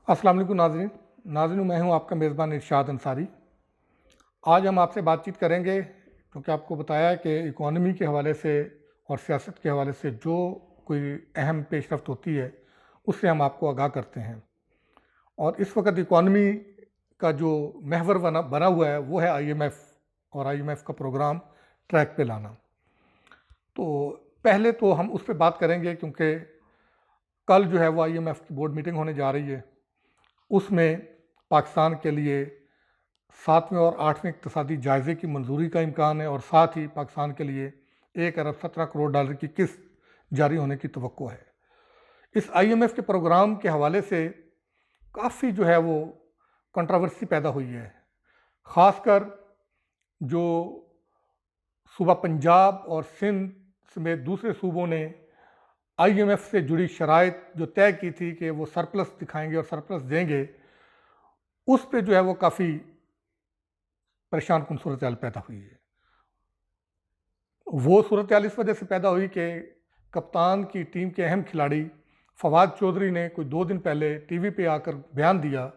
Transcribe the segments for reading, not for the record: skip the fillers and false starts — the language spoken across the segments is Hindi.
अस्सलाम वालेकुम नाज़रीन, मैं हूं आपका मेज़बान इरशाद अंसारी। आज हम आपसे बातचीत करेंगे क्योंकि आपको बताया है कि इकॉनमी के हवाले से और सियासत के हवाले से जो कोई अहम पेशरफ्त होती है उससे हम आपको आगाह करते हैं। और इस वक्त इकॉनमी का जो महवर बना बना हुआ है वो है आईएमएफ, और आईएमएफ का प्रोग्राम ट्रैक पे लाना। तो पहले तो हम उस पर बात करेंगे क्योंकि कल जो है वो आईएमएफ की बोर्ड मीटिंग होने जा रही है। उसमें पाकिस्तान के लिए 7वें और 8वें इक़्तिसादी जायज़े की मंजूरी का इम्कान है और साथ ही पाकिस्तान के लिए 1 अरब 17 करोड़ डॉलर की किस्त जारी होने की तवक्को है। इस आईएमएफ के प्रोग्राम के हवाले से काफ़ी जो है वो कंट्रोवर्सी पैदा हुई है। ख़ासकर जो सूबा पंजाब और सिंध समेत दूसरे सूबों ने आईएमएफ से जुड़ी शराइत जो तय की थी कि वो सरप्लस दिखाएंगे और सरप्लस देंगे, उस पे जो है वो काफ़ी परेशान कुन सूरत हाल पैदा हुई है। वो सूरत हाल इस वजह से पैदा हुई कि कप्तान की टीम के अहम खिलाड़ी फवाद चौधरी ने कोई 2 दिन पहले टीवी पे आकर बयान दिया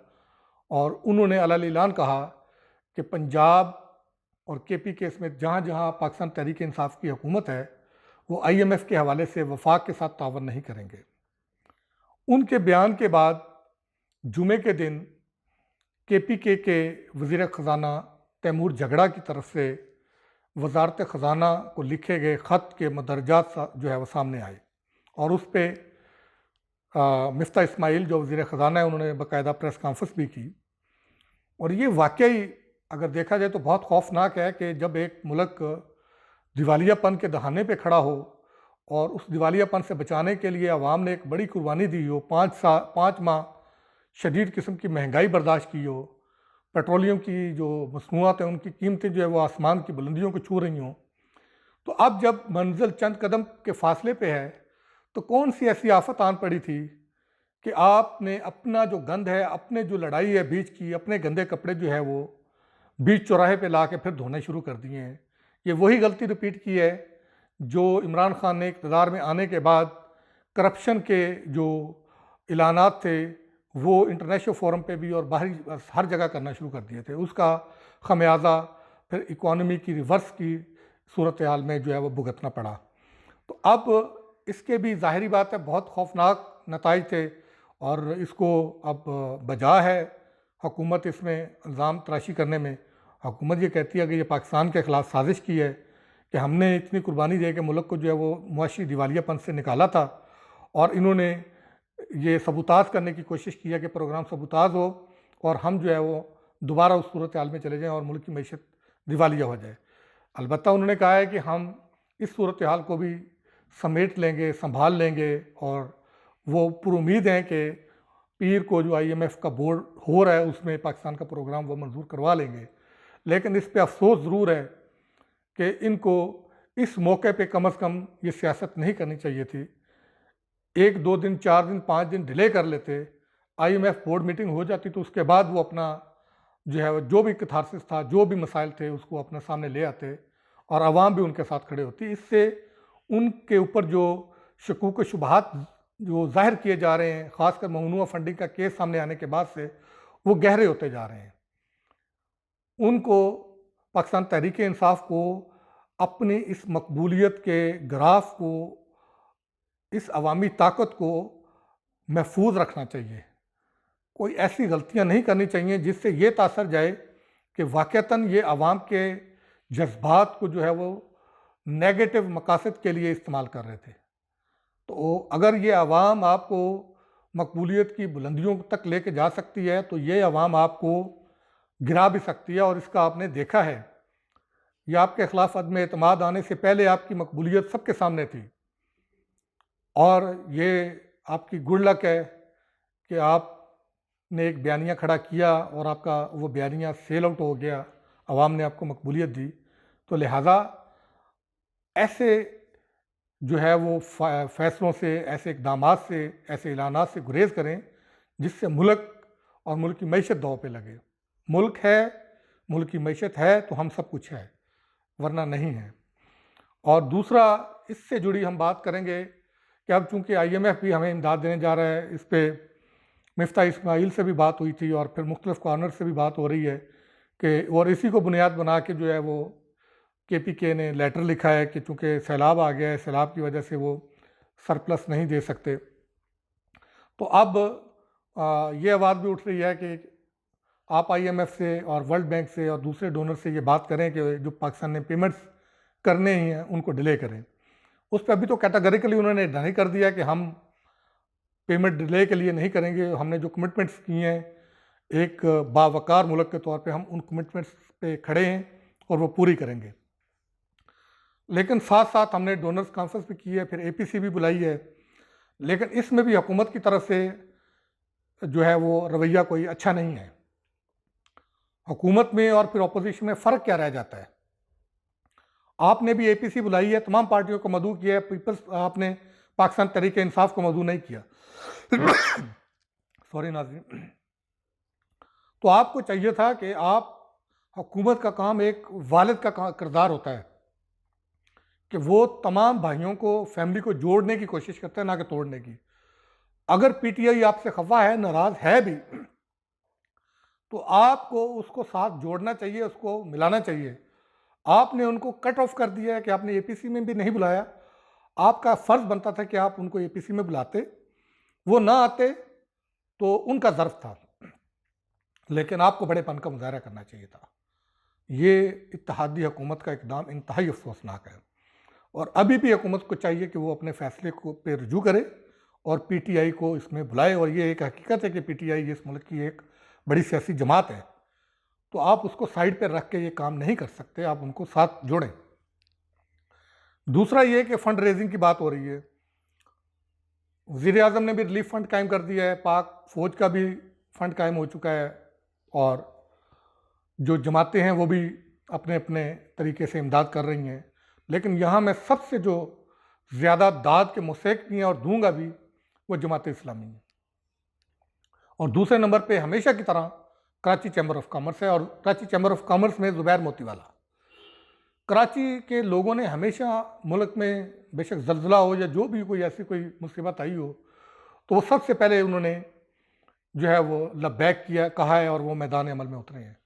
और उन्होंने अलल ऐलान कहा कि पंजाब और केपीके समेत जहाँ जहाँ पाकिस्तान तहरीक इंसाफ की हुकूमत है वो आईएमएफ के हवाले से वफाक के साथ तावन नहीं करेंगे। उनके बयान के बाद जुमे के दिन केपीके के वज़ीर ख़ज़ाना तैमूर झगड़ा की तरफ से वजारत ख़ज़ाना को लिखे गए ख़त के मदरजात जो है वो सामने आए और उस पर मिफ्ता इस्माइल जो वज़ीर ख़ज़ाना है उन्होंने बाकायदा प्रेस कॉन्फ्रेंस भी की। और ये वाकई अगर देखा जाए तो बहुत खौफनाक है कि जब एक मुल्क दिवालियापन के दहाने पे खड़ा हो और उस दिवालियापन से बचाने के लिए अवाम ने एक बड़ी कुर्बानी दी हो, 5 माह शदीद किस्म की महंगाई बर्दाश्त की हो, पेट्रोलियम की जो मसनूआत हैं उनकी कीमतें जो है वो आसमान की बुलंदियों को छू रही हों, तो अब जब मंजिल चंद कदम के फासले पे है तो कौन सी ऐसी आफत आन पड़ी थी कि आपने अपना जो गंद है, अपने जो लड़ाई है बीच की, अपने गंदे कपड़े जो है वो बीच चौराहे पे ला के फिर धोने शुरू कर दिए हैं। ये वही गलती रिपीट की है जो इमरान खान ने इक़्तिदार में आने के बाद करप्शन के जो ऐलानात थे वो इंटरनेशनल फोरम पे भी और बाहरी हर जगह करना शुरू कर दिए थे। उसका खमियाजा फिर इकॉनमी की रिवर्स की सूरत हाल में जो है वो भुगतना पड़ा। तो अब इसके भी ज़ाहिरी बात है बहुत खौफनाक नताइज थे और इसको अब बजा है हुकूमत इसमें इल्ज़ाम तराशी करने में। हुकूमत ये कहती है कि ये पाकिस्तान के ख़िलाफ़ साजिश की है कि हमने इतनी कुर्बानी दे के मुल्क को जो है वो मुआशी दिवालियापन से निकाला था और इन्होंने ये सबूताज करने की कोशिश की है कि प्रोग्राम सबूताज हो और हम जो है वो दोबारा उस सूरत हाल में चले जाएँ और मुल्क की मईशत दिवालिया हो जाए। अलबत्ता उन्होंने कहा है कि हम इस सूरत हाल को भी समेट लेंगे, संभाल लेंगे और वो पुरुमीद हैं कि पीर को जो आईएमएफ का बोर्ड हो रहा है उसमें पाकिस्तान का प्रोग्राम वो मंजूर करवा लेंगे। लेकिन इस पे अफसोस ज़रूर है कि इनको इस मौके पे कम से कम ये सियासत नहीं करनी चाहिए थी। 1-2 दिन, 4 दिन, 5 दिन डिले कर लेते, आईएमएफ बोर्ड मीटिंग हो जाती तो उसके बाद वो अपना जो है जो भी कैथारसिस था, जो भी मसाइल थे उसको अपने सामने ले आते और आवाम भी उनके साथ खड़े होती। इससे उनके ऊपर जो शकूक शुबहात जो ज़ाहिर किए जा रहे हैं, ख़ासकर ममनूआ फंडिंग का केस सामने आने के बाद से वो गहरे होते जा रहे हैं। उनको पाकिस्तान तहरीक इंसाफ को अपनी इस मकबूलियत के ग्राफ को, इस अवामी ताकत को महफूज रखना चाहिए। कोई ऐसी गलतियां नहीं करनी चाहिए जिससे ये तासर जाए कि वाक़तन ये अवाम के जज्बात को जो है वो नेगेटिव मकासद के लिए इस्तेमाल कर रहे थे। तो अगर ये अवाम आपको मकबूलियत की बुलंदियों तक लेके जा सकती है तो ये अवाम आपको गिरा भी सकती है और इसका आपने देखा है। ये आपके ख़िलाफ़ अदम एतमाद आने से पहले आपकी मकबूलियत सबके सामने थी और ये आपकी गुड लक है कि आपने एक बयानिया खड़ा किया और आपका वो बयानिया सेल आउट हो गया, अवाम ने आपको मकबूलियत दी। तो लिहाजा ऐसे जो है वो फ़ैसलों से, ऐसे इक़दामात से, ऐसे ऐलानात से गुरेज़ करें जिससे मुल्क और मुल्क की मईशत दाँव पे लगे। मुल्क है, मुल्क की मईशत है तो हम सब कुछ है, वरना नहीं है। और दूसरा इससे जुड़ी हम बात करेंगे कि अब चूँकि आईएमएफ भी हमें इमदाद देने जा रहा है, इस पे मिफ्ता इस्माइल से भी बात हुई थी और फिर मुख्तलिफ कॉर्नर से भी बात हो रही है कि, और इसी को बुनियाद बना के जो है वो KPK ने लेटर लिखा है कि चूँकि सैलाब आ गया है, सैलाब की वजह से वो सरप्लस नहीं दे सकते। तो अब ये आवाज़ भी उठ रही है कि आप IMF से और वर्ल्ड बैंक से और दूसरे डोनर से ये बात करें कि जो पाकिस्तान ने पेमेंट्स करने ही हैं उनको डिले करें। उस पर अभी तो कैटेगरिकली उन्होंने नहीं कर दिया कि हम पेमेंट डिले के लिए नहीं करेंगे। हमने जो कमिटमेंट्स किए हैं एक बावकार मुल्क के तौर पे हम उन कमिटमेंट्स पे खड़े हैं और वो पूरी करेंगे। लेकिन साथ साथ हमने डोनर्स कॉन्फ्रेंस भी की है, फिर APC भी बुलाई है, लेकिन इसमें भी हुकूमत की तरफ से जो है वो रवैया कोई अच्छा नहीं है। हुकूमत में और फिर अपोजिशन में फ़र्क क्या रह जाता है? आपने भी APC बुलाई है, तमाम पार्टियों को मदऊ किया है, पीपल्स आपने पाकिस्तान तहरीक इंसाफ को मदऊ नहीं किया। सॉरी नाज़रीन। तो आपको चाहिए था कि आप, हुकूमत का काम एक वालिद का किरदार होता है कि वो तमाम भाइयों को, फैमिली को जोड़ने की कोशिश करता है, ना कि तोड़ने की। अगर PTI आपसे खफा है, नाराज़ है भी, तो आपको उसको साथ जोड़ना चाहिए, उसको मिलाना चाहिए। आपने उनको कट ऑफ कर दिया है कि आपने APC में भी नहीं बुलाया। आपका फ़र्ज़ बनता था कि आप उनको APC में बुलाते, वो ना आते तो उनका ज़र्फ था, लेकिन आपको बड़ेपन का मुज़ाहरा करना चाहिए था। ये इत्तेहादी हुकूमत का इक़दाम इंतहाई अफसोसनाक है और अभी भी हुकूमत को चाहिए कि वो अपने फ़ैसले को पे रुजू करे और PTI को इसमें बुलाए। और ये एक हकीकत है कि PTI इस मुल्क की एक बड़ी सियासी जमात है, तो आप उसको साइड पर रख के ये काम नहीं कर सकते, आप उनको साथ जोड़ें। दूसरा ये कि फ़ंड रेजिंग की बात हो रही है। वज़ीर-ए-आज़म ने भी रिलीफ फ़ंड कायम कर दिया है, पाक फ़ौज का भी फ़ंड कायम हो चुका है और जो जमातें हैं वो भी अपने अपने तरीके से इमदाद कर रही हैं। लेकिन यहाँ मैं सबसे जो ज़्यादा दाद के मुस्तहिक़ भी हैं और दूंगा भी, वो जमात-ए-इस्लामी है। और दूसरे नंबर पे हमेशा की तरह कराची चैम्बर ऑफ कॉमर्स है। और कराची चैम्बर ऑफ कॉमर्स में ज़ुबैर मोतीवाला। कराची के लोगों ने हमेशा मुल्क में बेशक ज़ल्ज़ला हो या जो भी कोई ऐसी कोई मुसीबत आई हो, तो वो सबसे पहले उन्होंने जो है वो लब्बैक किया, कहा है और वो मैदान अमल में उतरे हैं।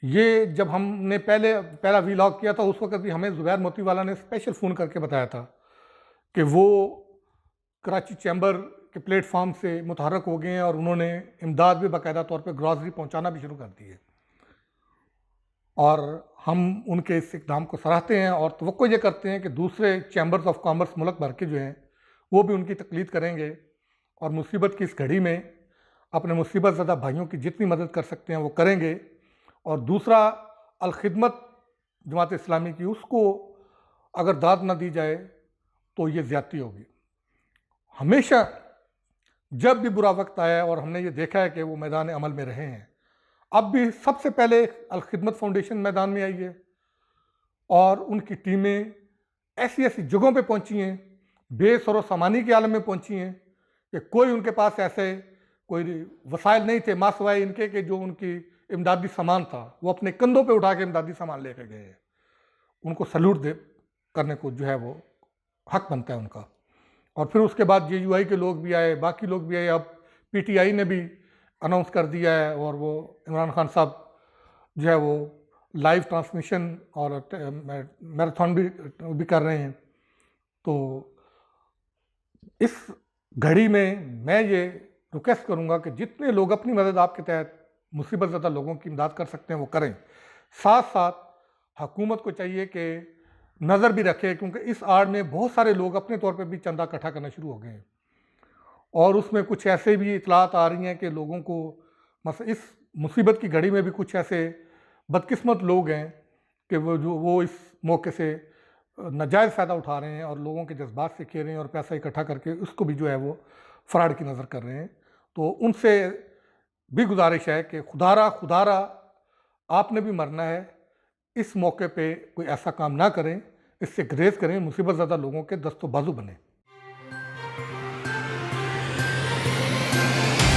ये जब हमने पहला वीलॉग किया था, उस वक्त भी हमें ज़ुबैर मोतीवाला ने स्पेशल फ़ोन करके बताया था कि वो कराची चैम्बर के प्लेटफॉर्म से मुतहर्रक हो गए हैं और उन्होंने इमदाद भी बाकायदा तौर पे ग्रॉसरी पहुंचाना भी शुरू कर दी है। और हम उनके इस इक़दाम को सराहते हैं और तवक्को ये करते हैं कि दूसरे चैम्बर्स ऑफ कॉमर्स मुल्क भर के जो हैं वो भी उनकी तक़लीद करेंगे और मुसीबत की इस घड़ी में अपने मुसीबत ज़दा भाइयों की जितनी मदद कर सकते हैं वो करेंगे। और दूसरा, अल-ख़िदमत जमात इस्लामी की, उसको अगर दाद ना दी जाए तो ये ज़्यादती होगी। हमेशा जब भी बुरा वक्त आया और हमने ये देखा है कि वो मैदान अमल में रहे हैं, अब भी सबसे पहले अल-ख़िदमत फाउंडेशन मैदान में आई है और उनकी टीमें ऐसी ऐसी जगहों पे पहुंची हैं, बेसरो सामानी के आलम में पहुंची हैं कि कोई उनके पास ऐसे कोई वसाइल नहीं थे मासवाए इनके कि जो उनकी इमदादी सामान था वो अपने कंधों पे उठा के इमदादी सामान लेकर गए हैं। उनको सल्यूट करने को जो है वो हक बनता है उनका। और फिर उसके बाद JUI के लोग भी आए, बाकी लोग भी आए। अब PTI ने भी अनाउंस कर दिया है और वो इमरान खान साहब जो है वो लाइव ट्रांसमिशन और मैराथन भी कर रहे हैं। तो इस घड़ी में मैं ये रिक्वेस्ट करूँगा कि जितने लोग अपनी मदद आपके तहत मुसीबत ज़दा लोगों की इमदाद कर सकते हैं वो करें। साथ साथ हुकूमत को चाहिए कि नज़र भी रखे, क्योंकि इस आड़ में बहुत सारे लोग अपने तौर पे भी चंदा इकट्ठा करना शुरू हो गए हैं और उसमें कुछ ऐसे भी इतलात आ रही हैं कि लोगों को इस मुसीबत की घड़ी में भी कुछ ऐसे बदकिस्मत लोग हैं कि वो इस मौके से नाजायज़ फ़ायदा उठा रहे हैं और लोगों के जज्बात से खेल रहे हैं और पैसा इकट्ठा करके उसको भी जो है वो फ्रॉड की नज़र कर रहे हैं। तो उनसे भी गुजारिश है कि खुदारा आपने भी मरना है, इस मौके पे कोई ऐसा काम ना करें, इससे ग्रेज़ करें, मुसीबत ज़्यादा लोगों के दस्तो बाजू बने।